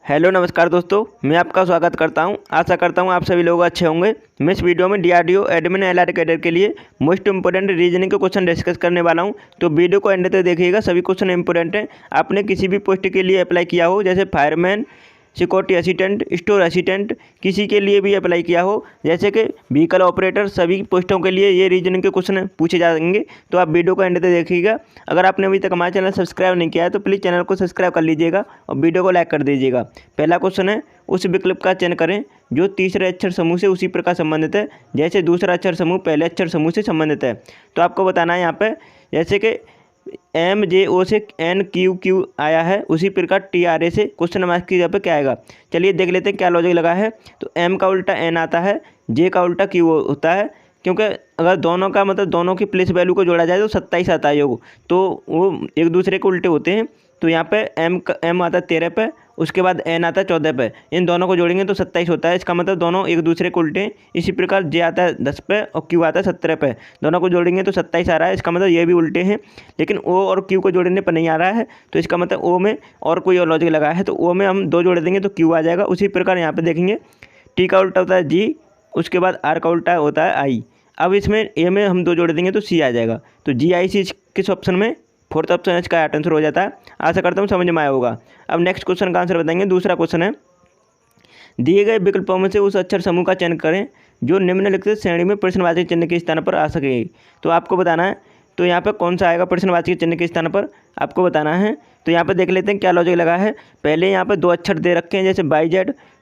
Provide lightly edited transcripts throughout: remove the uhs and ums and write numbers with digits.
Hello नमस्कार दोस्तों, मैं आपका स्वागत करता हूं। आशा करता हूं आप सभी लोग अच्छे होंगे। मैं इस वीडियो में डीआरडीओ एडमिन एलआर कैडर के लिए मोस्ट इंपोर्टेंट रीजनिंग के क्वेश्चन डिस्कस करने वाला हूं। तो वीडियो को एंड तक देखिएगा, सभी क्वेश्चन इंपोर्टेंट हैं। आपने किसी भी पोस्ट के लिए अप्लाई किया हो, जैसे fireman, security assistant, store assistant, किसी के लिए भी अप्लाई किया हो, जैसे कि व्हीकल ऑपरेटर, सभी पोस्टों के लिए ये रीजनिंग के क्वेश्चन पूछे जाएंगे। तो आप वीडियो को एंड तक देखिएगा। अगर आपने अभी तक हमारा चैनल सब्सक्राइब नहीं किया है तो प्लीज़ चैनल को सब्सक्राइब कर लीजिएगा और वीडियो को लाइक कर दीजिएगा। पहला क्वेश्चन है, उस विकल्प का चयन करें जो तीसरे अक्षर समूह से उसी प्रकार संबंधित है जैसे दूसरा अक्षर समूह पहले अक्षर समूह से संबंधित है। तो आपको बताना है यहाँ पे, जैसे कि MJO से NQQ आया है, उसी प्रकार TRA से क्वेश्चन मार्क की जगह पे क्या आएगा। चलिए देख लेते हैं क्या लॉजिक लगा है। तो M का उल्टा N आता है, J का उल्टा Q होता है, क्योंकि अगर दोनों का मतलब दोनों की प्लेस वैल्यू को जोड़ा जाए तो 27 आता है योग, तो वो एक दूसरे के उल्टे होते हैं। तो यहाँ पे M आता है 13 पे, उसके बाद N आता है 14 पे, इन दोनों को जोड़ेंगे तो 27 होता है। इसका मतलब दोनों एक दूसरे को उल्टे हैं। इसी प्रकार J आता है 10 पे और Q आता है 17 पे, दोनों को जोड़ेंगे तो 27 आ रहा है। इसका मतलब ये भी उल्टे हैं, लेकिन O और Q को जोड़ने पर नहीं आ रहा है। तो इसका मतलब O में और कोई और लॉजिक लगा है, तो O में हम 2 जोड़ देंगे तो Q आ जाएगा। उसी प्रकार यहाँ पर देखेंगे T का उल्टा होता है G, उसके बाद R का उल्टा होता है I। अब इसमें A में हम 2 जोड़ देंगे तो C आ जाएगा। तो GIC किस ऑप्शन में, फोर्थ ऑप्शन इसका आंसर हो जाता है। आशा करता हूँ समझ में आया होगा। अब नेक्स्ट क्वेश्चन का आंसर बताएंगे। दूसरा क्वेश्चन है, दिए गए विकल्पों में से उस अक्षर समूह का चयन करें जो निम्नलिखित श्रेणी में प्रश्नवाचक चिन्ह के स्थान पर आ सके। तो आपको बताना है, तो यहाँ पर कौन सा आएगा प्रश्नवाचक चिन्ह के स्थान पर, आपको बताना है। तो यहाँ पर देख लेते हैं क्या लॉजिक लगा है। पहले यहाँ पर 2 अक्षर दे रखे हैं, जैसे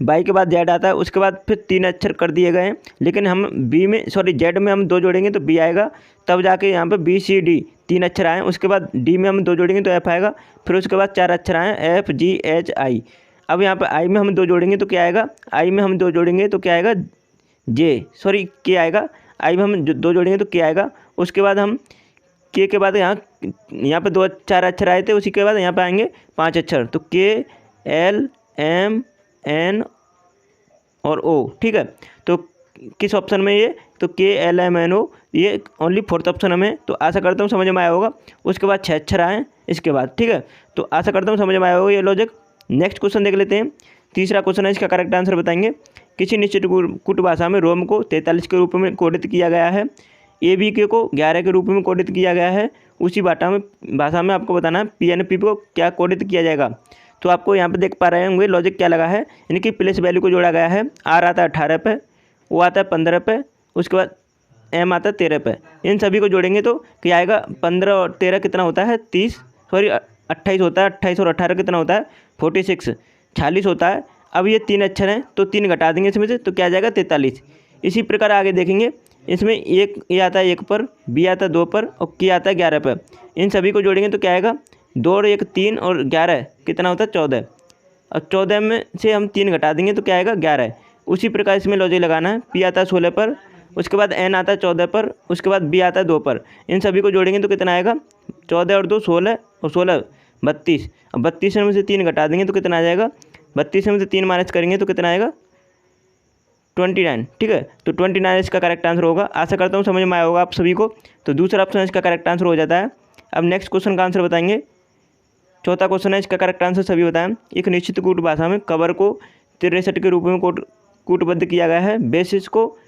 बाई के बाद जेड आता है, उसके बाद फिर 3 अक्षर कर दिए गए हैं, लेकिन हम जेड में हम 2 जोड़ेंगे तो बी आएगा, तब जाके यहाँ पर BCD 3 अक्षर आए। उसके बाद डी में हम 2 जोड़ेंगे तो एफ आएगा, फिर उसके बाद 4 अक्षर आए FGHI। अब यहाँ पर आई में हम 2 जोड़ेंगे तो क्या आएगा, आई में हम 2 जोड़ेंगे तो क्या आएगा के आएगा। आई में हम 2 जोड़ेंगे तो के आएगा। उसके बाद हम के बाद यहाँ पे 4 अक्षर आए थे, उसी के बाद यहाँ पे आएंगे 5 अक्षर, तो KLMN और O। ठीक है, तो किस ऑप्शन में ये, तो KLMNO, ये ओनली फोर्थ ऑप्शन में। तो आशा करता हूँ समझ में आया होगा। उसके बाद 6 अक्षर आए इसके बाद, ठीक है, तो आशा करता हूँ समझ में आया होगा ये लॉजिक। नेक्स्ट क्वेश्चन देख लेते हैं। तीसरा क्वेश्चन है, इसका करेक्ट आंसर बताएंगे। किसी निश्चित कूट भाषा में रोम को 43 के रूप में कोडित किया गया है, ABK को 11 के रूप में कोडित किया गया है। उसी भाषा में आपको बताना है PNP को क्या कोडित किया जाएगा। तो आपको यहाँ पे देख पा रहे होंगे लॉजिक क्या लगा है। इनकी प्लेस वैल्यू को जोड़ा गया है। R आता है 18 पे, O आता है 15 पे, उसके बाद M आता है 13 पे। इन सभी को जोड़ेंगे तो क्या आएगा, 15 और 13 कितना होता है 28 होता है। 28 और 18 कितना होता है 46 होता है। अब ये 3 अक्षर हैं तो 3 घटा देंगे इसमें से, तो क्या आ जाएगा 43। इसी प्रकार आगे देखेंगे, इसमें एक ए आता है 1 पर, B आता है 2 पर और K आता है 11 पर। इन सभी को जोड़ेंगे तो क्या आएगा, 2 और 1 3 और 11 कितना होता है 14। और 14 में से हम 3 घटा देंगे तो क्या आएगा 11। उसी प्रकार इसमें लॉजिक लगाना है। P आता है 16 पर, उसके बाद N आता है 14 पर, उसके बाद B आता है 2 पर। इन सभी को जोड़ेंगे तो कितना आएगा, 14 और 2 16 और 16 32। और 32 में से 3 घटा देंगे तो कितना आ जाएगा, 32 में से 3 माइनस करेंगे तो कितना आएगा 29। ठीक है, तो 29 इसका करेक्ट आंसर होगा। आशा करता हूँ समझ में आया होगा आप सभी को। तो दूसरा ऑप्शन इसका करेक्ट आंसर हो जाता है। अब नेक्स्ट क्वेश्चन का आंसर बताएंगे। चौथा क्वेश्चन है, इसका करेक्ट आंसर सभी बताएं। एक निश्चित कूट भाषा में कवर को 63 के रूप में कूटबद्ध किया गया है, बेसिस को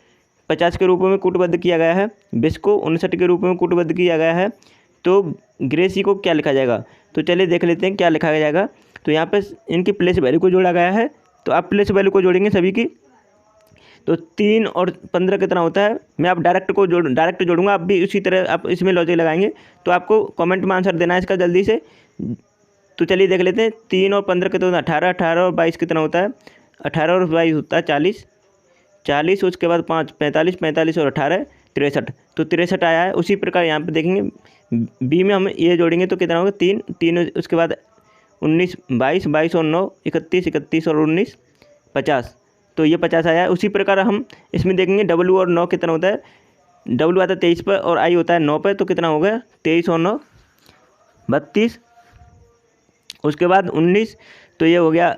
50 के रूप में कूटबद्ध किया गया है, बिस को 59 के रूप में कूटबद्ध किया गया है, तो ग्रेसी को क्या लिखा जाएगा। तो चलिए देख लेते हैं क्या लिखा जाएगा। तो यहाँ पे इनकी प्लेस वैल्यू को जोड़ा गया है, तो आप प्लेस वैल्यू को जोड़ेंगे सभी की, तो 3 और 15 कितना होता है। मैं आप डायरेक्ट जोड़ूंगा, आप भी उसी तरह आप इसमें लॉजिक लगाएंगे। तो आपको कमेंट में आंसर देना है इसका जल्दी से। तो चलिए देख लेते हैं, 3 और 15 कितना होता है 18, 18 और 22 कितना होता है 18 और 22 होता है 40, उसके बाद 5 45 और 18 63, तो 63 आया है। उसी प्रकार यहाँ पे देखेंगे B में हम ये जोड़ेंगे तो कितना होगा 3, उसके बाद 19 22 और 9 31 और 19 50, तो ये 50 आया है। उसी प्रकार हम इसमें देखेंगे W और 9 कितना होता है। W आता है 23 पर और I होता है 9 पर, तो कितना हो गया 23 और 9 32, उसके बाद 19, तो ये हो गया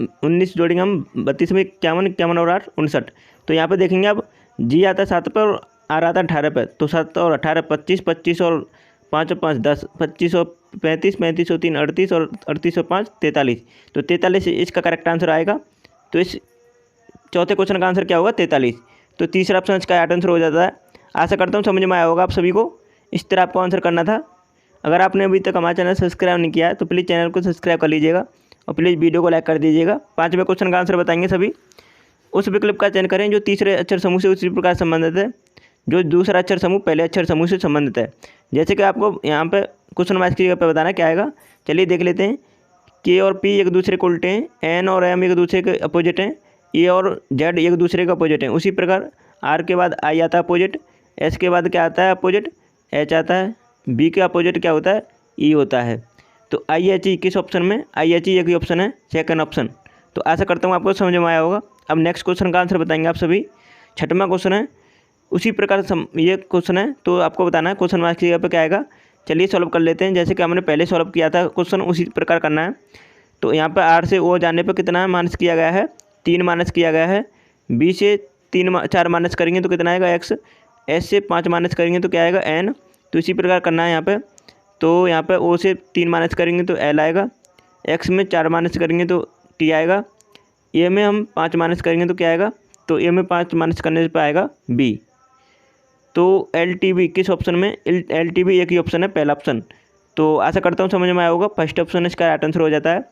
19 जोड़ेंगे हम 32 में 51 और 8 59। तो यहाँ पे देखेंगे अब G आता है 7 पर और R आता है 18 पर, तो 7 और 18 25 और 5 और 5 10, 2535, 3503 38 और 3805 43। तो 43 इसका करेक्ट आंसर आएगा। तो इस चौथे क्वेश्चन का आंसर क्या होगा? 43। तो तीसरा ऑप्शन इसका राइट आंसर हो जाता है। आशा करता हूँ समझ में आया होगा आप सभी को। इस तरह आपको आंसर करना था। अगर आपने अभी तक हमारा चैनल सब्सक्राइब नहीं किया है तो प्लीज़ चैनल को सब्सक्राइब कर लीजिएगा और प्लीज़ वीडियो को लाइक कर दीजिएगा। पाँचवें क्वेश्चन का आंसर बताएंगे सभी। उस विकल्प का चयन करें जो तीसरे अक्षर समूह से उसी प्रकार संबंधित है जो दूसरा अक्षर समूह पहले अक्षर समूह से संबंधित है। जैसे कि आपको यहाँ पे क्वेश्चन मार्क्स की जगह पे बताना क्या आएगा। चलिए देख लेते हैं। के और पी एक दूसरे को उल्टे हैं, एन और एम एक दूसरे के अपोजिट हैं, ए और जेड एक दूसरे के अपोजिट हैं। उसी प्रकार आर के बाद आई आता है अपोजिट, एस के बाद क्या आता है अपोजिट? एच आता है, बी के अपोजिट क्या होता है? ई होता है। तो आई एच ई किस ऑप्शन में? आई एच ई एक ही ऑप्शन है, सेकंड ऑप्शन। तो आशा करता हूँ आपको समझ में आया होगा। अब नेक्स्ट क्वेश्चन का आंसर बताएंगे आप सभी। छठवां क्वेश्चन है, उसी प्रकार ये क्वेश्चन है तो आपको बताना है क्वेश्चन मार्क्स की जगह पे क्या आएगा। चलिए सॉल्व कर लेते हैं। जैसे कि हमने पहले सॉल्व किया था क्वेश्चन उसी प्रकार करना है। तो यहाँ पर आर से ओ जाने पर कितना माइनस किया गया है? 3 माइनस किया गया है। बी से 4 माइनस करेंगे तो कितना आएगा? एक्स। एस से 5 माइनस करेंगे तो क्या आएगा? एन। तो इसी प्रकार करना है यहाँ पे। तो यहाँ पे ओ से 3 माइनस करेंगे तो एल आएगा। एक्स में 4 माइनस करेंगे तो टी आएगा। ए में हम 5 माइनस करेंगे तो क्या आएगा? तो ए में 5 माइनस करने पर आएगा बी। तो एल टी बी किस ऑप्शन में? एल टी बी एक ही ऑप्शन है, पहला ऑप्शन। तो आशा करता हूँ समझ में आया होगा। फर्स्ट ऑप्शन इसका राइट आंसर हो जाता है।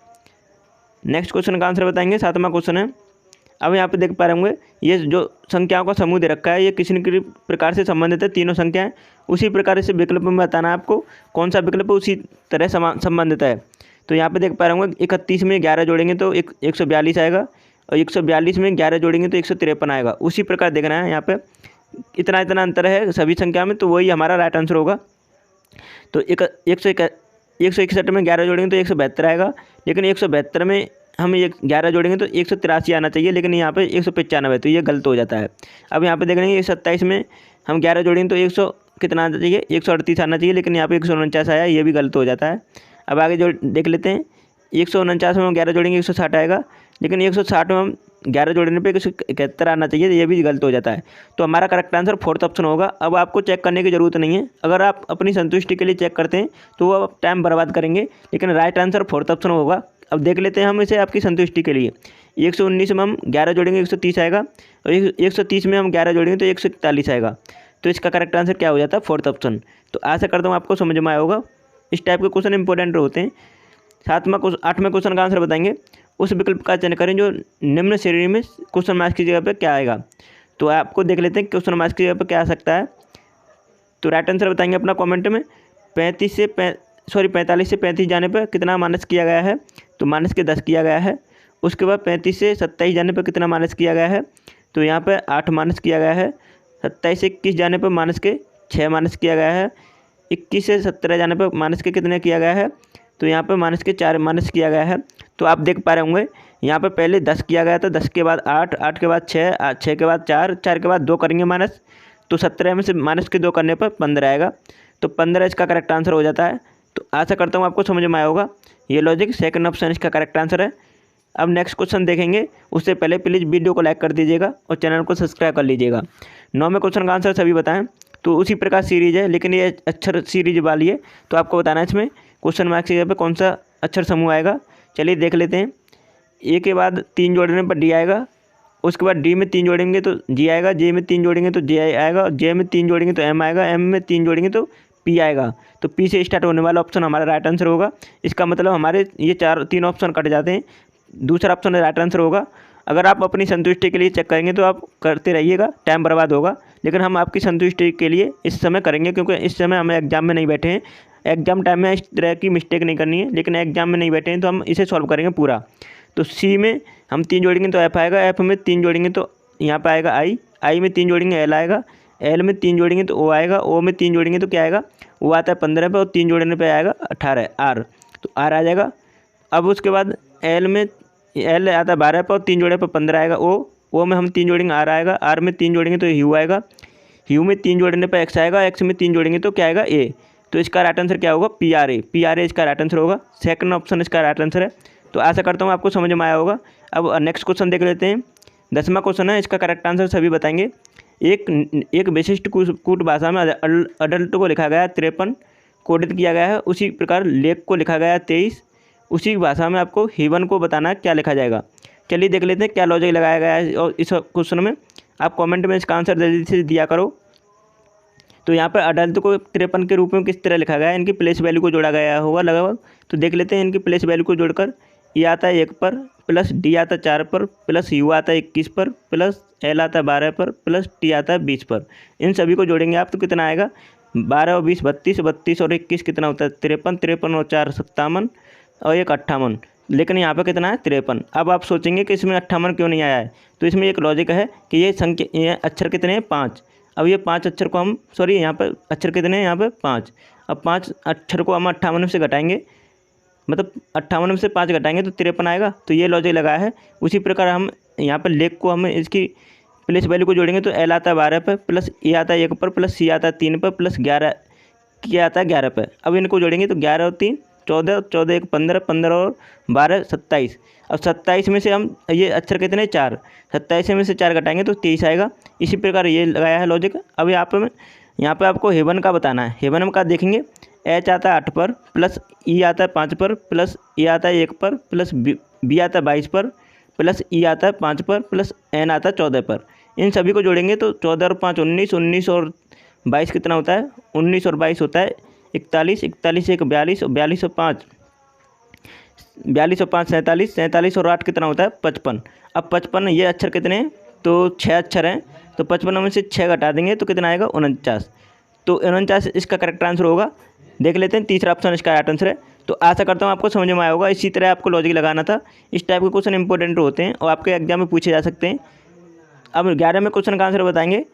नेक्स्ट क्वेश्चन का आंसर बताएंगे। 7वां क्वेश्चन है। अब यहाँ पे देख पा रहे होंगे ये जो संख्याओं का समूह दे रखा है ये किसी न किसी प्रकार से संबंधित है, तीनों संख्याएं। उसी प्रकार से विकल्प में बताना है आपको कौन सा विकल्प उसी तरह संबंधित है। तो यहाँ पे देख पा रहे होंगे 31 में 11 जोड़ेंगे तो 142 आएगा और 142 में 11 जोड़ेंगे तो 153 आएगा। उसी प्रकार देखना है यहाँ पे इतना अंतर है सभी संख्या में, तो वही हमारा राइट आंसर होगा। तो 161 में 11 जोड़ेंगे तो 172 आएगा, लेकिन 172 में हम 11 जोड़ेंगे तो 183 आना चाहिए, लेकिन यहाँ पे 195 है, तो ये गलत हो जाता है। अब यहाँ पे देख लेंगे 27 में हम 11 जोड़ेंगे तो 100 कितना आना चाहिए? 138 आना चाहिए, लेकिन यहाँ पे 149 आया, ये भी गलत हो जाता है। अब आगे जो देख लेते हैं 149 में हम 11 जोड़ेंगे 160 आएगा, लेकिन 160 में हम 11 जोड़ने पे 171 आना चाहिए, ये भी गलत हो जाता है। तो हमारा करेक्ट आंसर फोर्थ ऑप्शन होगा। अब आपको चेक करने की ज़रूरत नहीं है। अगर आप अपनी संतुष्टि के लिए चेक करते हैं तो वो आप टाइम बर्बाद करेंगे, लेकिन राइट आंसर फोर्थ ऑप्शन होगा। अब देख लेते हैं हम इसे आपकी संतुष्टि के लिए। 119 में हम 11 जोड़ेंगे 130 आएगा और 130 में हम 11 जोड़ेंगे तो 141 आएगा। तो इसका करेक्ट आंसर क्या हो जाता है? Fourth option. तो आशा करता हूँ आपको समझ में आया होगा। इस टाइप के क्वेश्चन इंपॉर्टेंट होते हैं। 8वें क्वेश्चन का आंसर बताएंगे। उस विकल्प का चयन करें जो निम्न श्रेणी में क्वेश्चन मार्क्स की जगह पे क्या आएगा। तो आपको देख लेते हैं क्वेश्चन मार्क्स की जगह पे क्या आ सकता है। तो राइट आंसर बताएंगे अपना कमेंट में। 45 से 35 जाने पर कितना माइनस किया गया है? तो माइनस के 10 किया गया है। उसके बाद 35 से 27 जाने पर कितना माइनस किया गया है? तो यहाँ पर 8 माइनस किया गया है। 27 से 21 जाने पर माइनस के 6 माइनस किया गया है। 21 से 17 जाने पर माइनस के कितने किया गया है? तो यहाँ पे माइनस के 4 माइनस किया गया है। तो आप देख पा रहे होंगे यहाँ पे पहले 10 किया गया था, 10 के बाद 8, 8 के बाद 6, 6 के बाद 4, 4 के बाद 2 करेंगे माइनस, तो 17 में से माइनस के 2 करने पर 15 आएगा। तो 15 इसका करेक्ट आंसर हो जाता है। तो आशा करता हूँ आपको समझ में आया होगा। ये लॉजिक सेकंड ऑप्शन इसका करेक्ट आंसर है। अब नेक्स्ट क्वेश्चन देखेंगे, उससे पहले प्लीज़ वीडियो को लाइक कर दीजिएगा और चैनल को सब्सक्राइब कर लीजिएगा। 9वें क्वेश्चन का आंसर सभी बताएं। तो उसी प्रकार सीरीज है, लेकिन ये अक्षर सीरीज वाली है, तो आपको बताना है इसमें क्वेश्चन मार्क्स की जगह पे कौन सा अक्षर समूह आएगा। चलिए देख लेते हैं। ए के बाद 3 जोड़ने पर डी आएगा, उसके बाद डी में 3 जोड़ेंगे तो जी आएगा, जे में 3 जोड़ेंगे तो जे आएगा, जे में 3 जोड़ेंगे तो एम आएगा, एम में 3 जोड़ेंगे तो पी आएगा। तो पी से स्टार्ट होने वाला ऑप्शन हमारा राइट आंसर होगा। इसका मतलब हमारे ये 3 ऑप्शन कट जाते हैं, दूसरा ऑप्शन राइट आंसर होगा। अगर आप अपनी संतुष्टि के लिए चेक करेंगे तो आप करते रहिएगा, टाइम बर्बाद होगा, लेकिन हम आपकी संतुष्टि के लिए इस समय करेंगे, क्योंकि इस समय हम एग्जाम में नहीं बैठे हैं। एग्जाम टाइम में इस तरह की मिस्टेक नहीं करनी है, लेकिन एग्जाम में नहीं बैठे हैं तो हम इसे सॉल्व करेंगे पूरा। तो सी में हम 3 जोड़ेंगे तो एफ आएगा, एफ में 3 जोड़ेंगे तो यहाँ पे आएगा आई, आई में 3 जोड़ेंगे एल आएगा, एल में 3 जोड़ेंगे तो ओ आएगा, ओ में 3 जोड़ेंगे तो क्या आएगा? वो आता है 15 पे और 3 जोड़ने पे आएगा 18 आर, तो आर आ जाएगा। अब उसके बाद एल में एल आता है 12 पे और 3 जोड़ने पर 15 आएगा। ओ में हम 3 जोड़ेंगे आर आएगा, आर में 3 जोड़ेंगे तो यू आएगा, यू में 3 जोड़ने पर एक्स आएगा, एक्स में 3 जोड़ेंगे तो क्या आएगा? ए। तो इसका राइट आंसर क्या होगा? P R A. P R A इसका राइट आंसर होगा। सेकंड ऑप्शन इसका राइट आंसर है। तो आशा करता हूँ आपको समझ में आया होगा। अब नेक्स्ट क्वेश्चन देख लेते हैं। 10वां क्वेश्चन है, इसका करेक्ट आंसर सभी बताएंगे। एक विशिष्ट कूट भाषा में अडल्ट को लिखा गया 53, कोडित किया गया है, उसी प्रकार लेक को लिखा गया है 23, उसी भाषा में आपको हेवन को बताना है क्या लिखा जाएगा। चलिए देख लेते हैं क्या लॉजिक लगाया गया है और इस क्वेश्चन में। आप कमेंट में इसका आंसर जल्दी से दिया करो। तो यहाँ पर अडल्ट को 53 के रूप में किस तरह लिखा गया है, इनकी प्लेस वैल्यू को जोड़ा गया होगा लगभग। तो देख लेते हैं इनकी प्लेस वैल्यू को जोड़कर। ए आता है 1 पर, प्लस डी आता है 4 पर, प्लस यू आता है 21 पर, प्लस एल आता है 12 पर, प्लस टी आता है 20 पर। इन सभी को जोड़ेंगे आप तो कितना आएगा, 12 और 20 32, 32 और 21 कितना होता है 53, 53 और 4 57 और 1 58। लेकिन यहाँ पर कितना है 53। अब आप सोचेंगे कि इसमें 58 क्यों नहीं आया है, तो इसमें एक लॉजिक है कि ये संख्या, ये अक्षर कितने हैं 5। अब ये 5 अक्षर को हम यहाँ पर अक्षर कितने हैं यहाँ पर 5। अब 5 अक्षर को हम 58 से घटाएंगे, मतलब 58 से 5 घटाएंगे तो 53 आएगा। तो ये लॉजिक लगा है। उसी प्रकार हम यहाँ पर लेख को हम इसकी प्लेस वैल्यू को जोड़ेंगे तो एल आता है 12 पर, प्लस ए आता है 1 पर, प्लस सी आता है 3 पर, प्लस 11 के आता है 11 पर। अब इनको जोड़ेंगे तो 11 और 3 14, 14 1 15, 15 और 12 27। अब 27 में से हम ये अक्षर कितने 4, 27 में से 4 घटाएंगे तो 23 आएगा। इसी प्रकार ये लगाया है लॉजिक। अब यहाँ पे आपको हेवन का बताना है। हेवन का देखेंगे, एच आता है 8 पर, प्लस ई आता है 5 पर, प्लस ए आता है 1 पर, प्लस बी आता है 22 पर, प्लस ई आता है 5 पर, प्लस एन आता है 14 पर। इन सभी को जोड़ेंगे तो 14 और 5 19, 19 और 22 कितना होता है 19 और 22 होता है 41, 41 1 42 और 42 और 5 47 और 8 कितना होता है 55। अब 55 ये अक्षर कितने हैं तो 6 अक्षर हैं, तो 55 में से 6 घटा देंगे तो कितना आएगा 49। तो 49 इसका करेक्ट आंसर होगा। देख लेते हैं तीसरा ऑप्शन इसका राइट आंसर है। तो आशा करता हूँ आपको समझ में आया होगा। इसी तरह आपको लॉजिक लगाना था। इस टाइप के क्वेश्चन इंपॉर्टेंट होते हैं और आपके एग्जाम में पूछे जा सकते हैं। अब 11 में क्वेश्चन का आंसर बताएंगे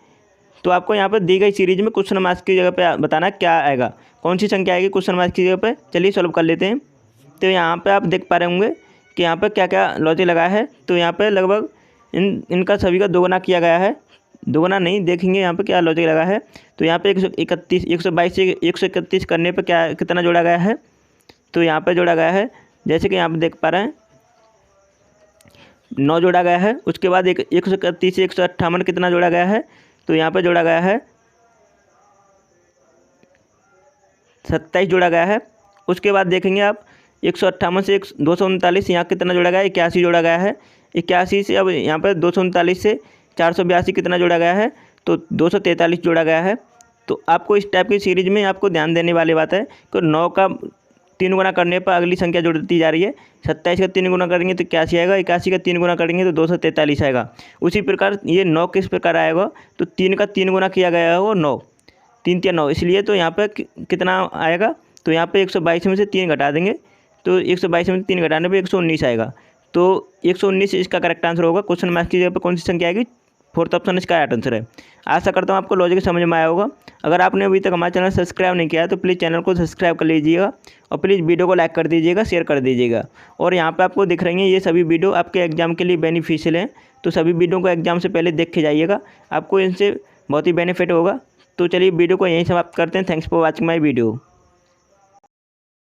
तो आपको यहाँ पर दी गई सीरीज में क्वेश्चन मार्क्स की जगह पे बताना क्या आएगा, कौन सी संख्या आएगी क्वेश्चन मार्क्स की जगह पे। चलिए सॉल्व कर लेते हैं। तो यहाँ पे आप देख पा रहे होंगे कि यहाँ पे क्या क्या लॉजिक लगाया है। तो यहाँ पे लगभग इनका सभी का दोगुना किया गया है, दोगुना नहीं, देखेंगे यहाँ पे क्या लॉजिक लगा है। तो यहाँ पे 131 122 से 131 करने पे क्या कितना जोड़ा गया है, तो यहाँ पे जोड़ा गया है जैसे कि यहाँ पे देख पा रहे हैं 9 जोड़ा गया है। उसके बाद 131 से 158 कितना जोड़ा गया है, तो यहाँ पे जोड़ा गया है 27 जोड़ा गया है। उसके बाद देखेंगे आप 158 से 239 यहाँ कितना जोड़ा गया है 81 जोड़ा गया है। 81 से अब यहाँ पर 239 से 482 कितना जोड़ा गया है, तो 243 जोड़ा गया है। तो आपको इस टाइप की सीरीज में आपको ध्यान देने वाली बात है कि 9 का 3 गुना करने पर अगली संख्या जुड़ती जा रही है। 27 का 3 गुना करेंगे तो 81 आएगा, 81 का 3 गुना करेंगे तो 243 आएगा। उसी प्रकार ये 9 किस प्रकार आएगा, तो 3 का 3 गुना किया गया है वो 9, 3 3 9, इसलिए तो यहाँ पर कितना आएगा, तो यहाँ पे 122 में से 3 घटा देंगे तो 122 में से 3 घटाने पे 119 आएगा। तो 119 इसका करेक्ट आंसर होगा। क्वेश्चन मार्क्स की जगह पर कौन सी संख्या आएगी, फोर्थ ऑप्शन इसका राइट आंसर है। आशा करता हूँ आपको लॉजिक समझ में आया होगा। अगर आपने अभी तक हमारा चैनल सब्सक्राइब नहीं किया है तो प्लीज़ चैनल को सब्सक्राइब कर लीजिएगा और प्लीज़ वीडियो को लाइक कर दीजिएगा, शेयर कर दीजिएगा। और यहाँ पे आपको दिख रही हैं ये सभी वीडियो आपके एग्जाम के लिए बेनिफिशियल हैं, तो सभी वीडियो को एग्जाम से पहले देख के जाइएगा, आपको इनसे बहुत ही बेनिफिट होगा। तो चलिए वीडियो को यहीं समाप्त करते हैं। Thanks for watching my video.